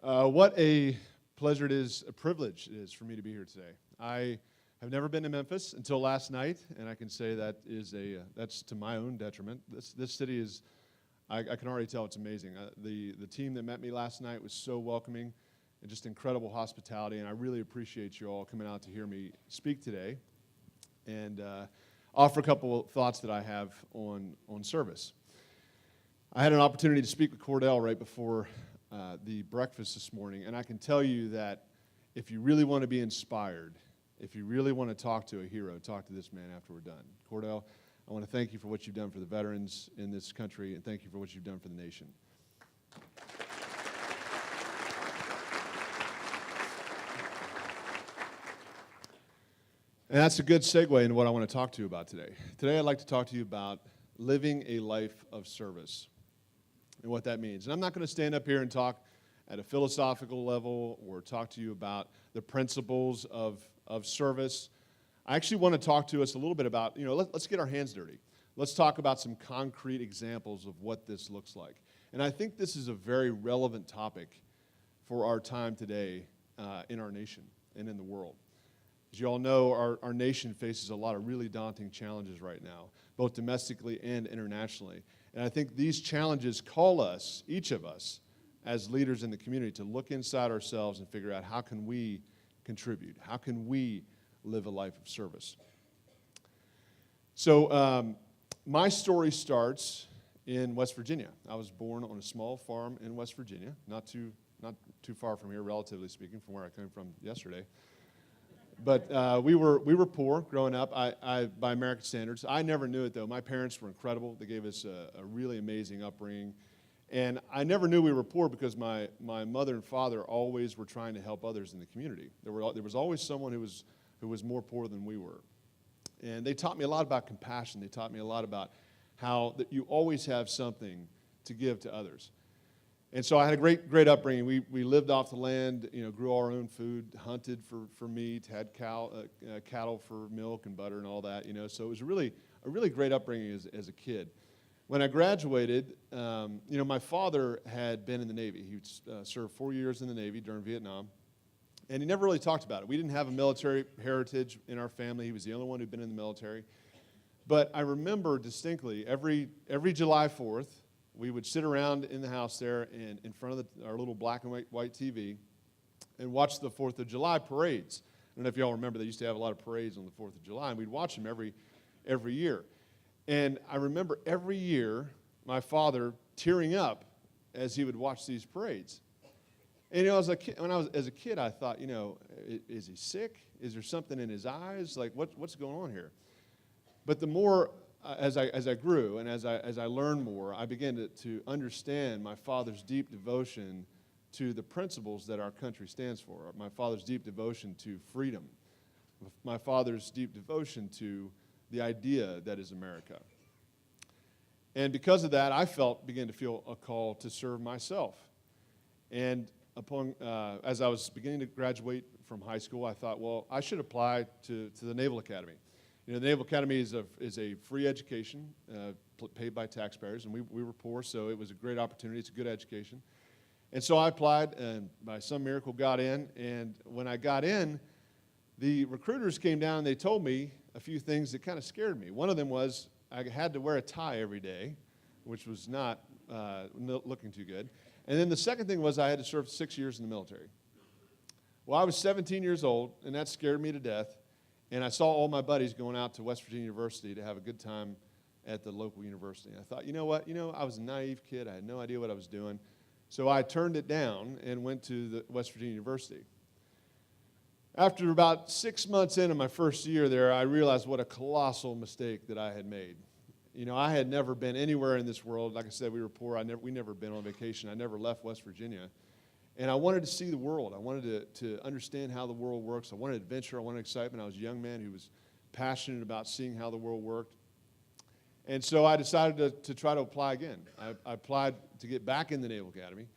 What a pleasure it is, a privilege it is for me to be here today. I have never been to Memphis until last night, and I can say that is that's to my own detriment. This city is, I can already tell it's amazing. The team that met me last night was so welcoming and just incredible hospitality, and I really appreciate you all coming out to hear me speak today and offer a couple of thoughts that I have on service. I had an opportunity to speak with Cordell right before the breakfast this morning, and I can tell you that if you really want to be inspired, if you really want to talk to a hero, talk to this man after we're done. Cordell, I want to thank you for what you've done for the veterans in this country, and thank you for what you've done for the nation. And that's a good segue into what I want to talk to you about today. Today I'd like to talk to you about living a life of service and what that means. And I'm not going to stand up here and talk at a philosophical level or talk to you about the principles of service. I actually want to talk to us a little bit about, let's get our hands dirty. Let's talk about some concrete examples of what this looks like. And I think this is a very relevant topic for our time today in our nation and in the world. As you all know, our nation faces a lot of really daunting challenges right now, both domestically and internationally. And I think these challenges call us, each of us, as leaders in the community, to look inside ourselves and figure out how can we contribute? How can we live a life of service? So my story starts in West Virginia. I was born on a small farm in West Virginia, not too far from here, relatively speaking, from where I came from yesterday. But we were poor growing up by American standards. I never knew it, though. My parents were incredible. They gave us a really amazing upbringing. And I never knew we were poor because my mother and father always were trying to help others in the community. There was always someone who was more poor than we were. And they taught me a lot about compassion. They taught me a lot about how that you always have something to give to others. And so I had a great upbringing. We lived off the land, grew our own food, hunted for meat, had cattle for milk and butter and all that, So it was a really great upbringing as a kid. When I graduated, my father had been in the Navy. He served 4 years in the Navy during Vietnam, and he never really talked about it. We didn't have a military heritage in our family. He was the only one who'd been in the military. But I remember distinctly every July 4th, we would sit around in the house there and in front of our little black and white TV and watch the 4th of July parades. I don't know if y'all remember, they used to have a lot of parades on the 4th of July, and we'd watch them every year. And I remember every year my father tearing up as he would watch these parades. And as a kid, I thought, is he sick? Is there something in his eyes? Like, what's going on here? But the more as I grew and as I learned more, I began to understand my father's deep devotion to the principles that our country stands for. My father's deep devotion to freedom. My father's deep devotion to the idea that is America. And because of that, I began to feel a call to serve myself. And as I was beginning to graduate from high school, I thought, well, I should apply to the Naval Academy. The Naval Academy is a free education paid by taxpayers, and we were poor, so it was a great opportunity. It's a good education. And so I applied, and by some miracle got in. And when I got in, the recruiters came down and they told me a few things that kind of scared me. One of them was I had to wear a tie every day, which was not looking too good. And then the second thing was I had to serve 6 years in the military. Well, I was 17 years old, and that scared me to death. And I saw all my buddies going out to West Virginia University to have a good time at the local university. And I thought, you know what? I was a naive kid. I had no idea what I was doing. So I turned it down and went to the West Virginia University. After about 6 months into my first year there, I realized what a colossal mistake that I had made. I had never been anywhere in this world. Like I said, we were poor. We never been on vacation. I never left West Virginia. And I wanted to see the world. I wanted to understand how the world works. I wanted adventure. I wanted excitement. I was a young man who was passionate about seeing how the world worked. And so I decided to try to apply again. I applied to get back in the Naval Academy.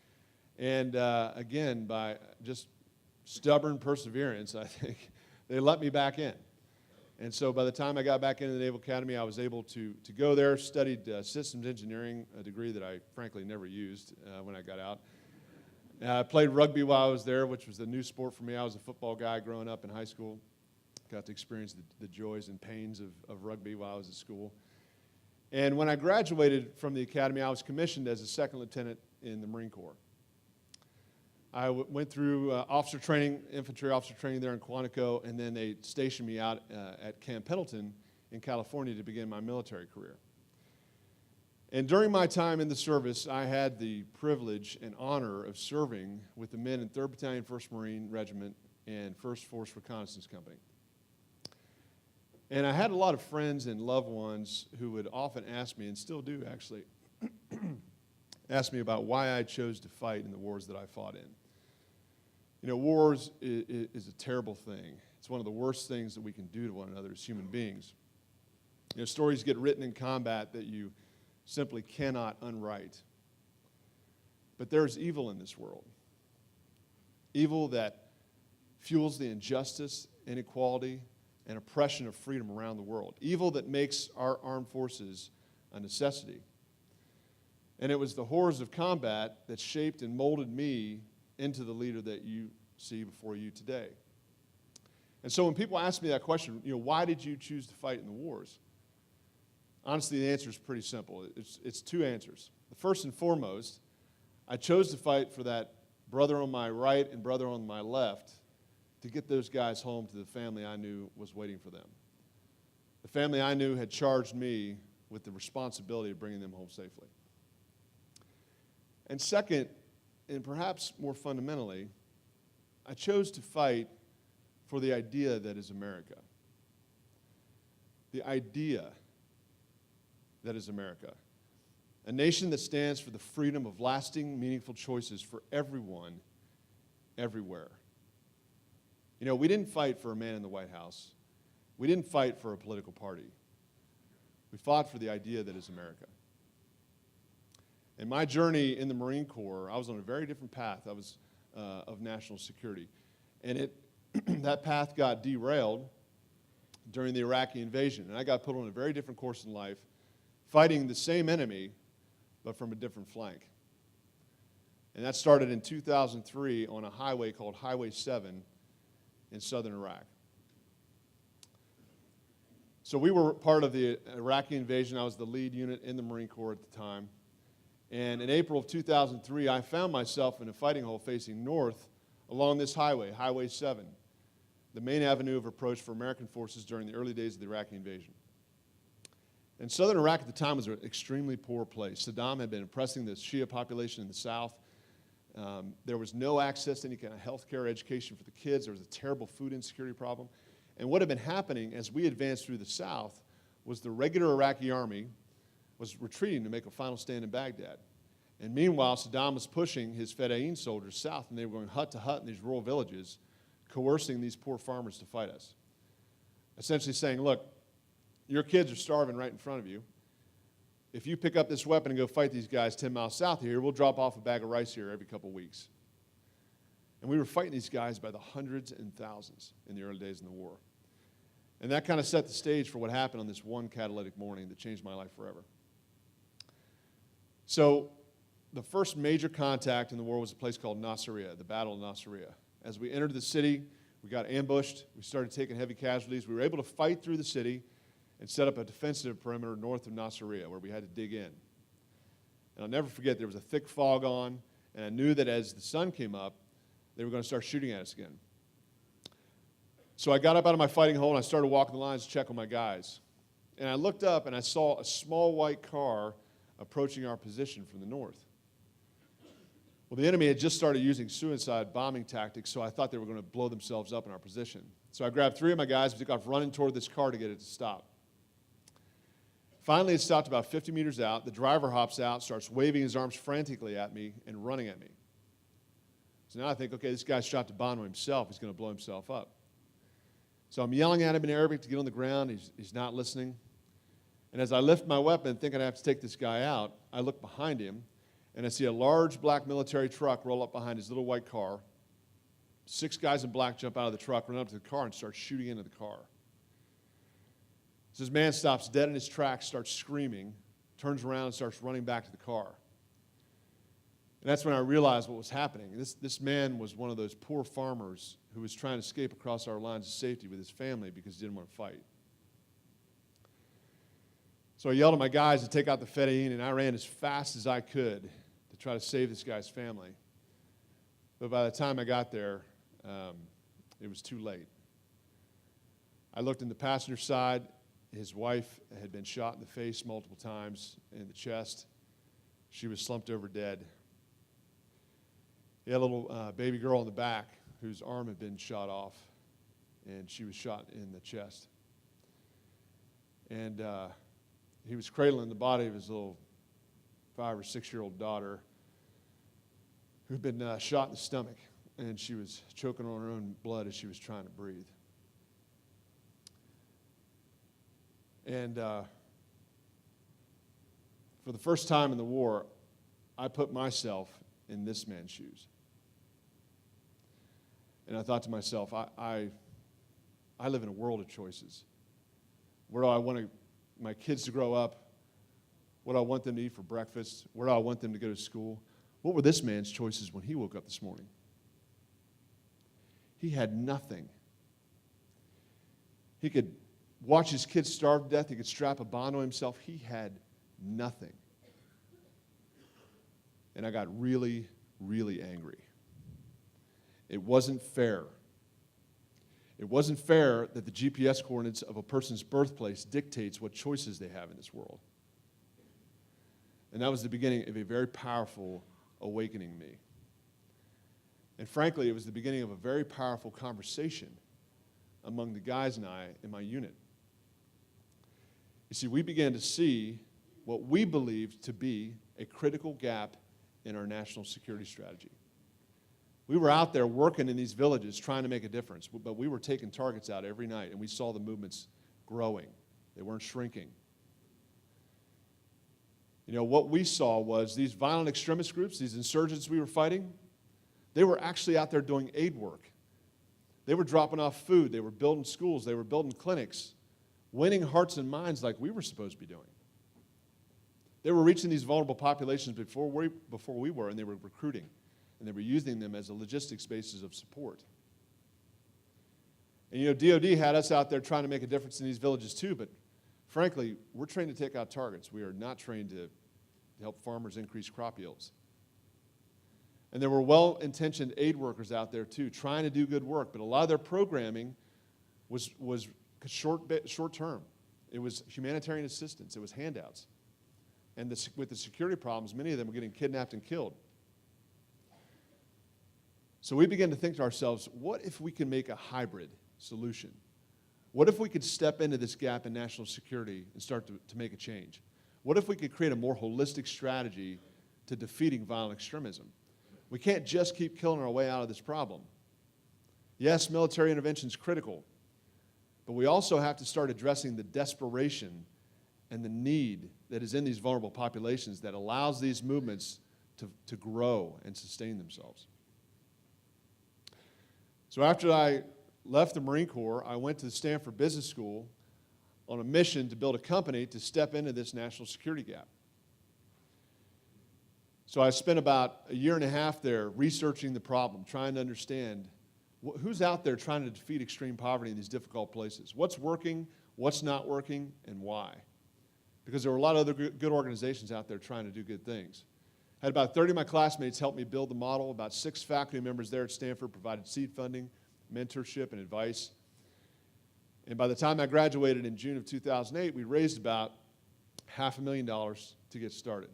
And again, by just stubborn perseverance, I think, they let me back in. And so by the time I got back into the Naval Academy, I was able to go there, studied systems engineering, a degree that I frankly never used when I got out. I played rugby while I was there, which was a new sport for me. I was a football guy growing up in high school. Got to experience the joys and pains of rugby while I was at school. And when I graduated from the academy, I was commissioned as a second lieutenant in the Marine Corps. I went through officer training, infantry officer training there in Quantico, and then they stationed me out at Camp Pendleton in California to begin my military career. And during my time in the service, I had the privilege and honor of serving with the men in 3rd Battalion, 1st Marine Regiment, and 1st Force Reconnaissance Company. And I had a lot of friends and loved ones who would often ask me, and still do actually, ask me about why I chose to fight in the wars that I fought in. You know, wars is a terrible thing. It's one of the worst things that we can do to one another as human beings. You know, stories get written in combat that you simply cannot unwrite. But there's evil in this world. Evil that fuels the injustice, inequality, and oppression of freedom around the world. Evil that makes our armed forces a necessity. And it was the horrors of combat that shaped and molded me into the leader that you see before you today. And so when people ask me that question, you know, why did you choose to fight in the wars? Honestly, the answer is pretty simple. It's two answers. The first and foremost, I chose to fight for that brother on my right and brother on my left to get those guys home to the family I knew was waiting for them. The family I knew had charged me with the responsibility of bringing them home safely. And second, and perhaps more fundamentally, I chose to fight for the idea that is America. The idea that is America. A nation that stands for the freedom of lasting, meaningful choices for everyone, everywhere. You know, we didn't fight for a man in the White House. We didn't fight for a political party. We fought for the idea that is America. In my journey in the Marine Corps, I was on a very different path. I was of national security. And that path got derailed during the Iraqi invasion. And I got put on a very different course in life, fighting the same enemy, but from a different flank. And that started in 2003 on a highway called Highway 7 in southern Iraq. So we were part of the Iraqi invasion. I was the lead unit in the Marine Corps at the time. And in April of 2003, I found myself in a fighting hole facing north along this highway, Highway 7, the main avenue of approach for American forces during the early days of the Iraqi invasion. And southern Iraq at the time was an extremely poor place. Saddam had been oppressing the Shia population in the south. There was no access to any kind of health care, education for the kids. There was a terrible food insecurity problem. And what had been happening as we advanced through the south was the regular Iraqi army was retreating to make a final stand in Baghdad. And meanwhile, Saddam was pushing his Fedayeen soldiers south, and they were going hut to hut in these rural villages, coercing these poor farmers to fight us. Essentially saying, look, your kids are starving right in front of you. If you pick up this weapon and go fight these guys 10 miles south of here, we'll drop off a bag of rice here every couple weeks. And we were fighting these guys by the hundreds and thousands in the early days of the war. And that kind of set the stage for what happened on this one catalytic morning that changed my life forever. So the first major contact in the war was a place called Nasiriyah, the Battle of Nasiriyah. As we entered the city, we got ambushed. We started taking heavy casualties. We were able to fight through the city and set up a defensive perimeter north of Nasiriyah where we had to dig in. And I'll never forget, there was a thick fog on, and I knew that as the sun came up, they were going to start shooting at us again. So I got up out of my fighting hole, and I started walking the lines to check on my guys. And I looked up, and I saw a small white car approaching our position from the north. Well, the enemy had just started using suicide bombing tactics, so I thought they were going to blow themselves up in our position. So I grabbed 3 of my guys and took off running toward this car to get it to stop. Finally, it stopped about 50 meters out. The driver hops out, starts waving his arms frantically at me and running at me. So now I think, okay, this guy's shot to bomb himself. He's going to blow himself up. So I'm yelling at him in Arabic to get on the ground. He's not listening. And as I lift my weapon, thinking I have to take this guy out, I look behind him, and I see a large black military truck roll up behind his little white car. 6 guys in black jump out of the truck, run up to the car, and start shooting into the car. So this man stops dead in his tracks, starts screaming, turns around, and starts running back to the car. And that's when I realized what was happening. This man was one of those poor farmers who was trying to escape across our lines of safety with his family because he didn't want to fight. So I yelled at my guys to take out the Fedayeen, and I ran as fast as I could to try to save this guy's family. But by the time I got there, it was too late. I looked in the passenger side. His wife had been shot in the face multiple times, in the chest. She was slumped over dead. He had a little baby girl in the back whose arm had been shot off, and she was shot in the chest. And he was cradling the body of his little 5 or 6-year-old daughter who'd been shot in the stomach, and she was choking on her own blood as she was trying to breathe. And for the first time in the war, I put myself in this man's shoes. And I thought to myself, I live in a world of choices. Where do I want my kids to grow up? What do I want them to eat for breakfast? Where do I want them to go to school? What were this man's choices when he woke up this morning? He had nothing. He could watch his kids starve to death. He could strap a bond on himself. He had nothing. And I got really, really angry. It wasn't fair. It wasn't fair that the GPS coordinates of a person's birthplace dictates what choices they have in this world. And that was the beginning of a very powerful awakening in me. And frankly, it was the beginning of a very powerful conversation among the guys and I in my unit. You see, we began to see what we believed to be a critical gap in our national security strategy. We were out there working in these villages trying to make a difference, but we were taking targets out every night, and we saw the movements growing. They weren't shrinking. You know, what we saw was these violent extremist groups, these insurgents we were fighting, they were actually out there doing aid work. They were dropping off food. They were building schools. They were building clinics, winning hearts and minds like we were supposed to be doing. They were reaching these vulnerable populations before we were, and they were recruiting. And they were using them as a logistics basis of support. And you know, DOD had us out there trying to make a difference in these villages too, but frankly, we're trained to take out targets. We are not trained to help farmers increase crop yields. And there were well-intentioned aid workers out there too, trying to do good work, but a lot of their programming was short-term. It was humanitarian assistance. It was handouts. And with the security problems, many of them were getting kidnapped and killed. So we began to think to ourselves, what if we can make a hybrid solution? What if we could step into this gap in national security and start to make a change? What if we could create a more holistic strategy to defeating violent extremism? We can't just keep killing our way out of this problem. Yes, military intervention is critical, but we also have to start addressing the desperation and the need that is in these vulnerable populations that allows these movements to grow and sustain themselves. So after I left the Marine Corps, I went to the Stanford Business School on a mission to build a company to step into this national security gap. So I spent about 1.5 years there researching the problem, trying to understand who's out there trying to defeat extreme poverty in these difficult places. What's working, what's not working, and why? Because there were a lot of other good organizations out there trying to do good things. I had about 30 of my classmates help me build the model. About 6 faculty members there at Stanford provided seed funding, mentorship, and advice. And by the time I graduated in June of 2008, we raised about $500,000 to get started.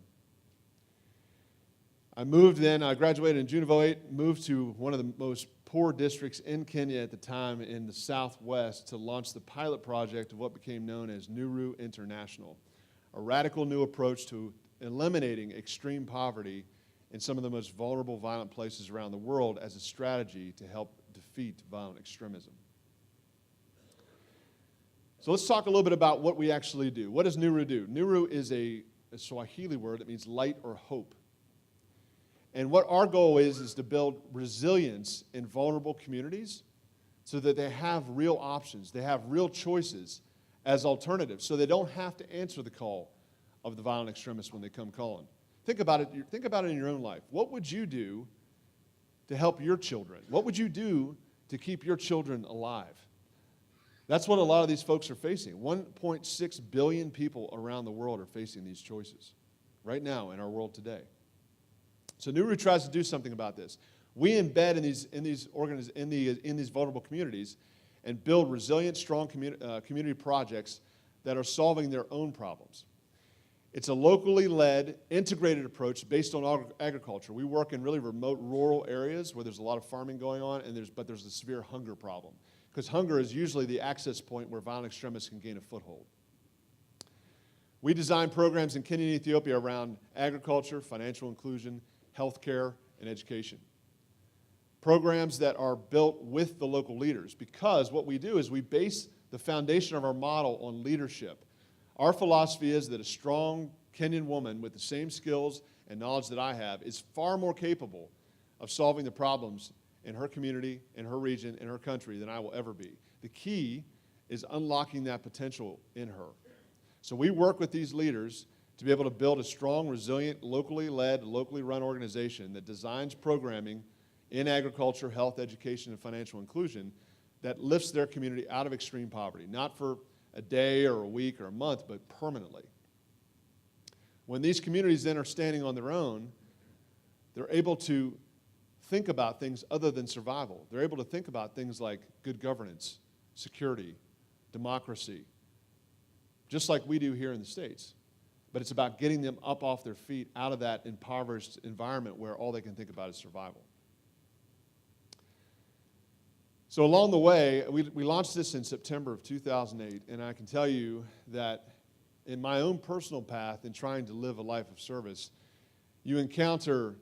I graduated in June of 2008, moved to one of the most poor districts in Kenya at the time in the southwest to launch the pilot project of what became known as Nuru International, a radical new approach to eliminating extreme poverty in some of the most vulnerable, violent places around the world as a strategy to help defeat violent extremism. So let's talk a little bit about what we actually do. What does Nuru do? Nuru is a Swahili word that means light or hope. And what our goal is to build resilience in vulnerable communities so that they have real options, they have real choices as alternatives, so they don't have to answer the call of the violent extremists when they come calling. Think about it. Think about it in your own life. What would you do to help your children? What would you do to keep your children alive? That's what a lot of these folks are facing. 1.6 billion people around the world are facing these choices right now in our world today. So New Root tries to do something about this. We embed in these vulnerable communities and build resilient, strong community projects that are solving their own problems. It's a locally led, integrated approach based on agriculture. We work in really remote rural areas where there's a lot of farming going on, but there's a severe hunger problem, because hunger is usually the access point where violent extremists can gain a foothold. We design programs in Kenya and Ethiopia around agriculture, financial inclusion, healthcare, and education. Programs that are built with the local leaders, because what we do is we base the foundation of our model on leadership. Our philosophy is that a strong Kenyan woman with the same skills and knowledge that I have is far more capable of solving the problems in her community, in her region, in her country than I will ever be. The key is unlocking that potential in her. So we work with these leaders to be able to build a strong, resilient, locally led, locally run organization that designs programming in agriculture, health, education, and financial inclusion that lifts their community out of extreme poverty, not for a day or a week or a month, but permanently. When these communities then are standing on their own, they're able to think about things other than survival. They're able to think about things like good governance, security, democracy, just like we do here in the States. But it's about getting them up off their feet out of that impoverished environment where all they can think about is survival. So along the way, we launched this in September of 2008, and I can tell you that in my own personal path in trying to live a life of service, you encounter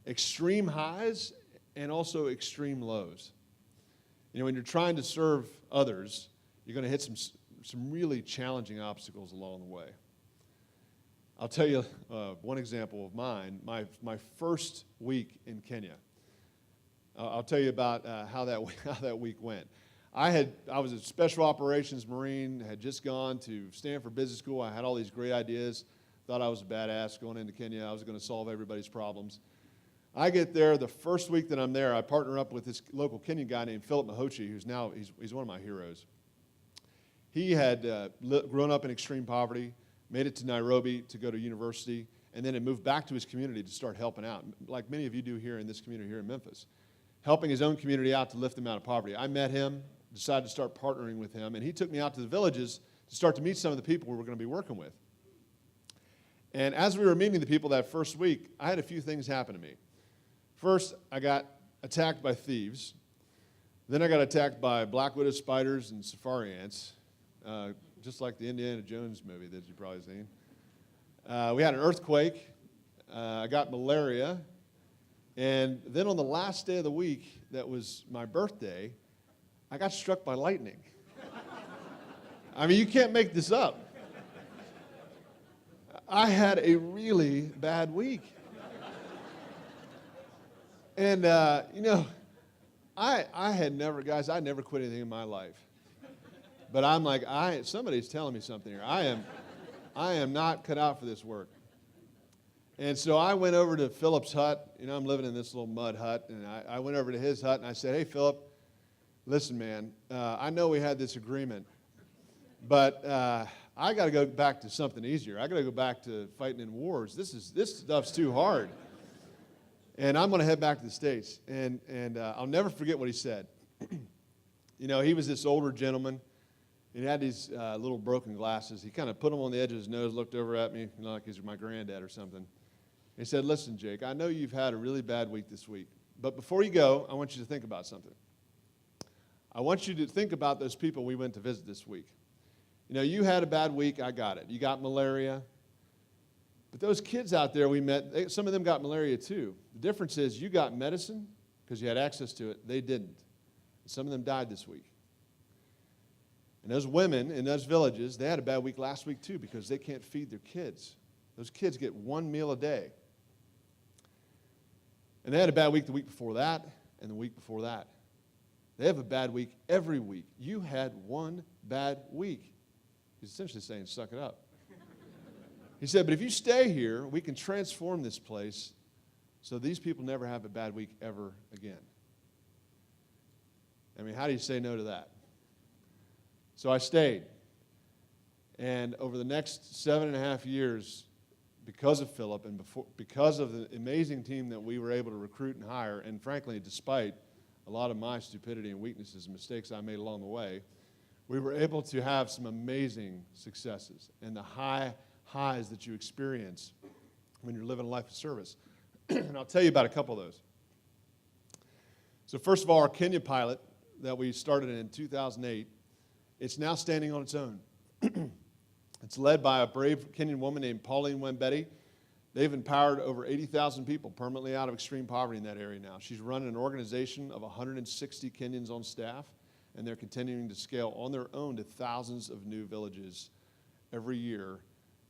extreme highs and also extreme lows. You know, when you're trying to serve others, you're going to hit some really challenging obstacles along the way. I'll tell you one example of mine. My first week in Kenya. I'll tell you about how that week went. I was a special operations Marine, had just gone to Stanford Business School. I had all these great ideas, thought I was a badass going into Kenya. I was going to solve everybody's problems. I get there, the first week that I'm there, I partner up with this local Kenyan guy named Philip Mahochi, who's now, he's one of my heroes. He had grown up in extreme poverty, made it to Nairobi to go to university, and then had moved back to his community to start helping out, like many of you do here in this community here in Memphis, helping his own community out to lift them out of poverty. I met him, decided to start partnering with him, and he took me out to the villages to start to meet some of the people we were going to be working with. And as we were meeting the people that first week, I had a few things happen to me. First, I got attacked by thieves. Then I got attacked by black widow spiders and safari ants, just like the Indiana Jones movie that you've probably seen. We had an earthquake. I got malaria. And then on the last day of the week, that was my birthday, I got struck by lightning. I mean, you can't make this up. I had a really bad week. And, you know, I never quit anything in my life. But I'm like, somebody's telling me something here. I am not cut out for this work. And so I went over to Philip's hut. You know, I'm living in this little mud hut. And I went over to his hut and I said, hey, Philip, listen, man, I know we had this agreement, but I got to go back to something easier. I got to go back to fighting in wars. This stuff's too hard. And I'm going to head back to the States. And I'll never forget what he said. You know, he was this older gentleman. He had these little broken glasses. He kind of put them on the edge of his nose, looked over at me, you know, like he's my granddad or something. He said, listen, Jake, I know you've had a really bad week this week, but before you go, I want you to think about something. I want you to think about those people we went to visit this week. You know, you had a bad week, I got it. You got malaria. But those kids out there we met, some of them got malaria too. The difference is you got medicine because you had access to it. They didn't. Some of them died this week. And those women in those villages, they had a bad week last week too because they can't feed their kids. Those kids get one meal a day. And they had a bad week the week before that and the week before that. They have a bad week every week. You had one bad week. He's essentially saying, suck it up. He said, but if you stay here, we can transform this place so these people never have a bad week ever again. I mean, how do you say no to that? So I stayed. And over the next 7.5 years, because of Philip and because of the amazing team that we were able to recruit and hire, and frankly, despite a lot of my stupidity and weaknesses and mistakes I made along the way, we were able to have some amazing successes and the highs that you experience when you're living a life of service. And I'll tell you about a couple of those. So first of all, our Kenya pilot that we started in 2008, it's now standing on its own. It's led by a brave Kenyan woman named Pauline Wembeti. They've empowered over 80,000 people permanently out of extreme poverty in that area now. She's running an organization of 160 Kenyans on staff, and they're continuing to scale on their own to thousands of new villages every year,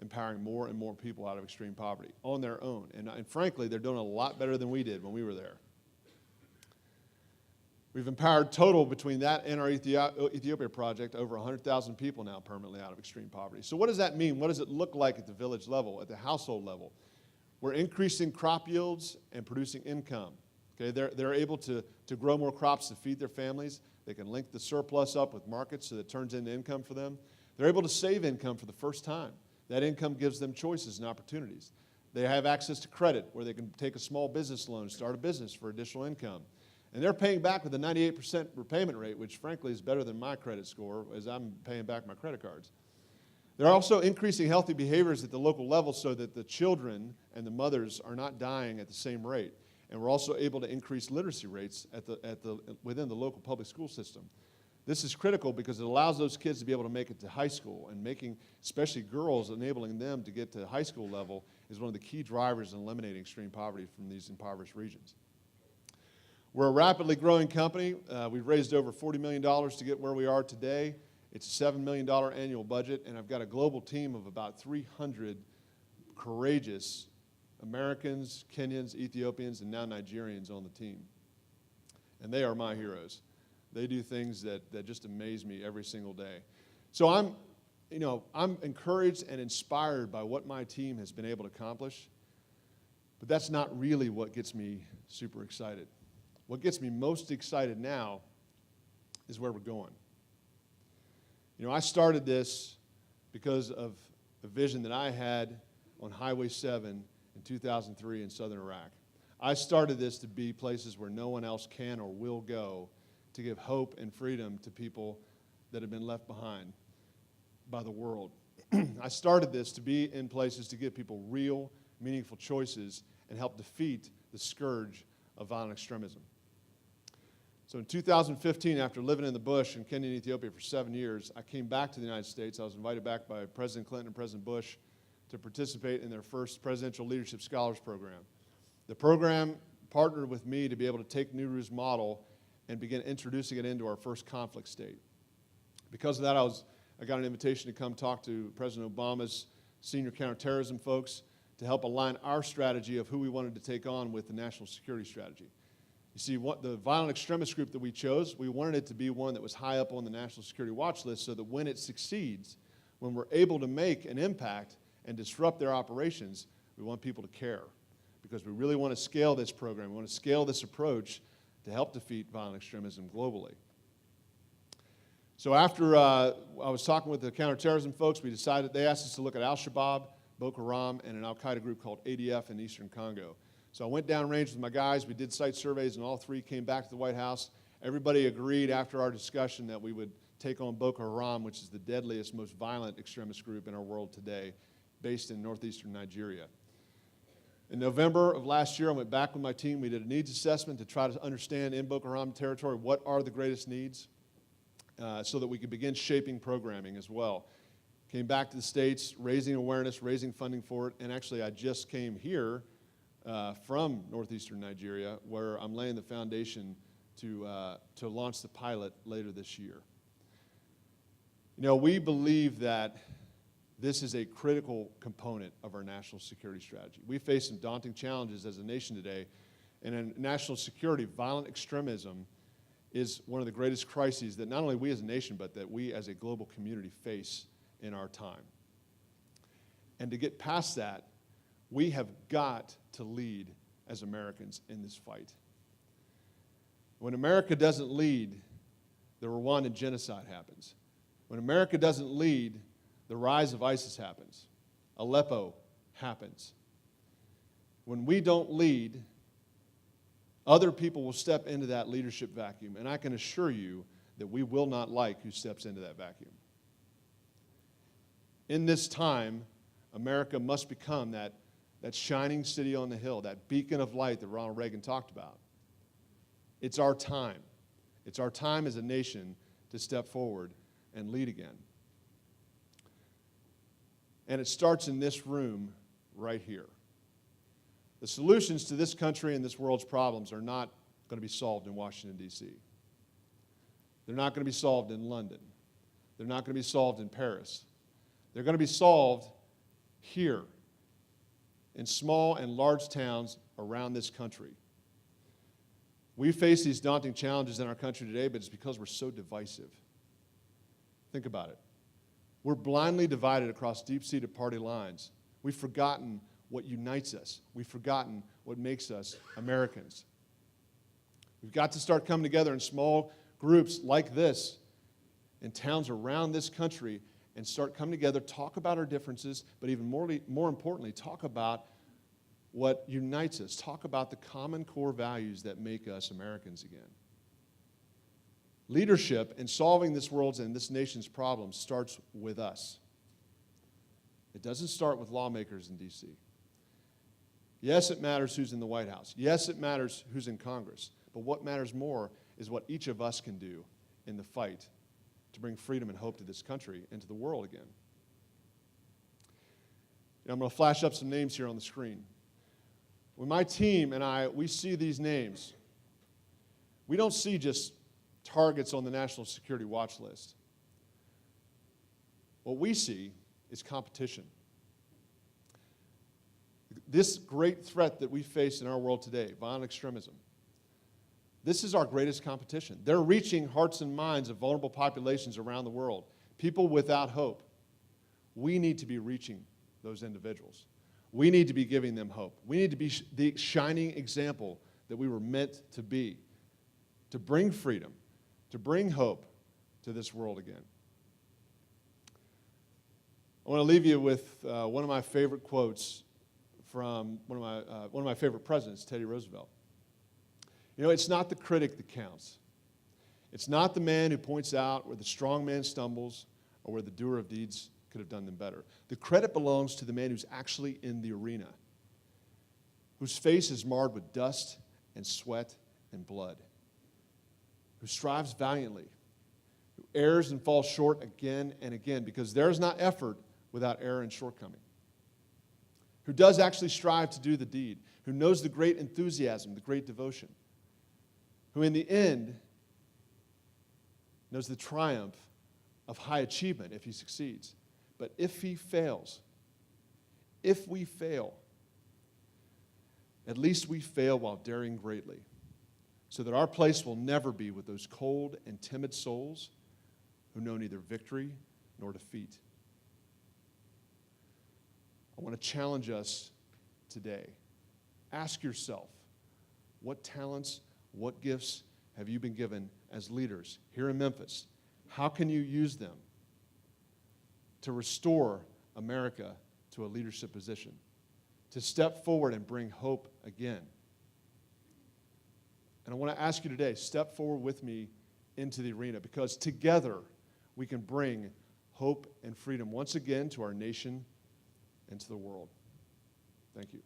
empowering more and more people out of extreme poverty on their own. And frankly, they're doing a lot better than we did when we were there. We've empowered total between that and our Ethiopia project over 100,000 people now permanently out of extreme poverty. So what does that mean? What does it look like at the village level, at the household level? We're increasing crop yields and producing income. Okay, they're able to grow more crops to feed their families. They can link the surplus up with markets so that it turns into income for them. They're able to save income for the first time. That income gives them choices and opportunities. They have access to credit where they can take a small business loan, start a business for additional income. And they're paying back with a 98% repayment rate, which frankly is better than my credit score as I'm paying back my credit cards. They're also increasing healthy behaviors at the local level so that the children and the mothers are not dying at the same rate. And we're also able to increase literacy rates within the local public school system. This is critical because it allows those kids to be able to make it to high school, and making, especially girls, enabling them to get to high school level is one of the key drivers in eliminating extreme poverty from these impoverished regions. We're a rapidly growing company. We've raised over $40 million to get where we are today. It's a $7 million annual budget, and I've got a global team of about 300 courageous Americans, Kenyans, Ethiopians, and now Nigerians on the team. And they are my heroes. They do things that just amaze me every single day. So I'm encouraged and inspired by what my team has been able to accomplish, but that's not really what gets me super excited. What gets me most excited now is where we're going. I started this because of a vision that I had on Highway 7 in 2003 in southern Iraq. I started this to be places where no one else can or will go, to give hope and freedom to people that have been left behind by the world. I started this to be in places to give people real, meaningful choices and help defeat the scourge of violent extremism. So in 2015, after living in the bush in Kenya and Ethiopia for 7 years, I came back to the United States. I was invited back by President Clinton and President Bush to participate in their first Presidential Leadership Scholars Program. The program partnered with me to be able to take Nehru's model and begin introducing it into our first conflict state. Because of that, I got an invitation to come talk to President Obama's senior counterterrorism folks to help align our strategy of who we wanted to take on with the national security strategy. You see, the violent extremist group that we chose, we wanted it to be one that was high up on the national security watch list so that when it succeeds, when we're able to make an impact and disrupt their operations, we want people to care, because we really want to scale this program. We want to scale this approach to help defeat violent extremism globally. So after I was talking with the counterterrorism folks, they asked us to look at Al-Shabaab, Boko Haram, and an al-Qaeda group called ADF in eastern Congo. So I went downrange with my guys. We did site surveys, and all three came back to the White House. Everybody agreed after our discussion that we would take on Boko Haram, which is the deadliest, most violent extremist group in our world today, based in northeastern Nigeria. In November of last year, I went back with my team. We did a needs assessment to try to understand in Boko Haram territory what are the greatest needs so that we could begin shaping programming as well. Came back to the States, raising awareness, raising funding for it, and actually I just came here from northeastern Nigeria, where I'm laying the foundation to launch the pilot later this year. We believe that this is a critical component of our national security strategy. We face some daunting challenges as a nation today, and in national security, violent extremism is one of the greatest crises that not only we as a nation, but that we as a global community face in our time. And to get past that, we have got to lead as Americans in this fight. When America doesn't lead, the Rwandan genocide happens. When America doesn't lead, the rise of ISIS happens. Aleppo happens. When we don't lead, other people will step into that leadership vacuum, and I can assure you that we will not like who steps into that vacuum. In this time, America must become that shining city on the hill, that beacon of light that Ronald Reagan talked about. It's our time. It's our time as a nation to step forward and lead again. And it starts in this room right here. The solutions to this country and this world's problems are not going to be solved in Washington, D.C. They're not going to be solved in London. They're not going to be solved in Paris. They're going to be solved here in small and large towns around this country. We face these daunting challenges in our country today, but it's because we're so divisive. Think about it. We're blindly divided across deep-seated party lines. We've forgotten what unites us. We've forgotten what makes us Americans. We've got to start coming together in small groups like this in towns around this country and start coming together, talk about our differences, but even more importantly, talk about what unites us. Talk about the common core values that make us Americans again. Leadership in solving this world's and this nation's problems starts with us. It doesn't start with lawmakers in D.C. Yes, it matters who's in the White House. Yes, it matters who's in Congress. But what matters more is what each of us can do in the fight to bring freedom and hope to this country and to the world again. I'm going to flash up some names here on the screen. When my team and we see these names, we don't see just targets on the national security watch list. What we see is competition. This great threat that we face in our world today, violent extremism, this is our greatest competition. They're reaching hearts and minds of vulnerable populations around the world, people without hope. We need to be reaching those individuals. We need to be giving them hope. We need to be the shining example that we were meant to be, to bring freedom, to bring hope to this world again. I want to leave you with one of my favorite quotes from one of my favorite presidents, Teddy Roosevelt. You know, it's not the critic that counts. It's not the man who points out where the strong man stumbles or where the doer of deeds could have done them better. The credit belongs to the man who's actually in the arena, whose face is marred with dust and sweat and blood, who strives valiantly, who errs and falls short again and again, because there is not effort without error and shortcoming, who does actually strive to do the deed, who knows the great enthusiasm, the great devotion, who in the end knows the triumph of high achievement if he succeeds. But if he fails, if we fail, at least we fail while daring greatly, so that our place will never be with those cold and timid souls who know neither victory nor defeat. I want to challenge us today. Ask yourself, what talents, what gifts have you been given as leaders here in Memphis? How can you use them to restore America to a leadership position, to step forward and bring hope again? And I want to ask you today, step forward with me into the arena, because together we can bring hope and freedom once again to our nation and to the world. Thank you.